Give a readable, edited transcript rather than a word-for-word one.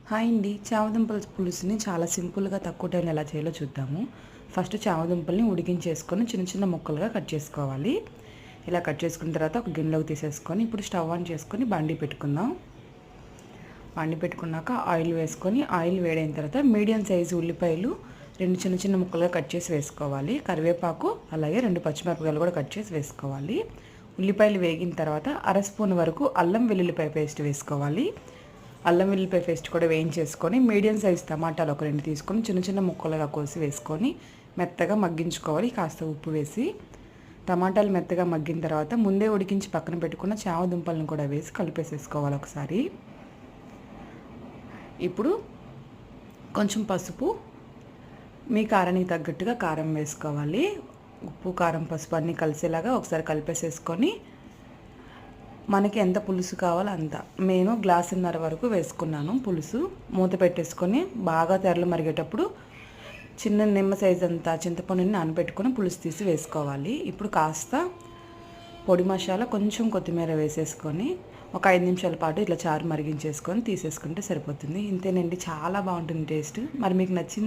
Hi అండి. చామదుంపల పులుసుని చాలా సింపుల్‌గా తక్కువ టైంలో ఎలా చేయాలో చూద్దాము. ఫస్ట్ చామదుంపల్ని ఉడికించేసుకొని చిన్న చిన్న ముక్కలుగా కట్ చేసుకోవాలి. ఇలా కట్ చేసుకున్న తర్వాత ఒక గిన్నెలోకి తీసేసుకొని ఇప్పుడు స్టవ్ ఆన్ చేసుకొని బాండీ పెట్టుకుందాం. బాండీ పెట్టుకున్నాక ఆయిల్ వేసుకొని ఆయిల్ వేడైన తర్వాత మీడియం సైజు ఉల్లిపాయలు 2 చిన్న చిన్న ముక్కలుగా కట్ చేసి వేసుకోవాలి. కరివేపాకు అలాగే 2 పచ్చిమిరపకాయలు కూడా కట్ చేసి వేసుకోవాలి. ఉల్లిపాయలు వేగిన తర్వాత అర స్పూన్ వరకు అల్లం వెల్లుల్లిపాయ పేస్ట్ వేసుకోవాలి. అల్లం వెల్లుల్లిపాయ పేస్ట్ కూడా వేయించేసుకొని మీడియం సైజ్ టమాటాలు ఒక 2 తీసుకొని చిన్న చిన్న ముక్కలుగా కోసి వేసుకొని మెత్తగా మగ్గించుకోవాలి. కాస్త ఉప్పు వేసి టమాటాలు మెత్తగా మగ్గిన తర్వాత ముందే ఉడికించి పక్కన పెట్టుకున్న చామదుంపలను కూడా వేసి కలిపేసేసుకోవాలి ఒకసారి. ఇప్పుడు కొంచెం పసుపు, మీ కారానికి తగ్గట్టుగా కారం వేసుకోవాలి. ఉప్పు కారం పసుపు అన్నీ కలిసేలాగా ఒకసారి కలిపేసేసుకొని మనకి ఎంత పులుసు కావాలో అంత, నేను గ్లాసున్నర వరకు వేసుకున్నాను పులుసు. మూత పెట్టేసుకొని బాగా తెరలు మరిగేటప్పుడు చిన్న నిమ్మ సైజ్ అంతా చింతపండుని నానబెట్టుకొని పులుసు తీసి వేసుకోవాలి. ఇప్పుడు కాస్త పొడి మసాలా కొంచెం కొత్తిమీర వేసేసుకొని ఒక 5 నిమిషాల పాటు ఇట్లా చారు మరిగించేసుకొని తీసేసుకుంటే సరిపోతుంది. ఇంతేనండి, చాలా బాగుంటుంది టేస్ట్. మరి మీకు నచ్చింది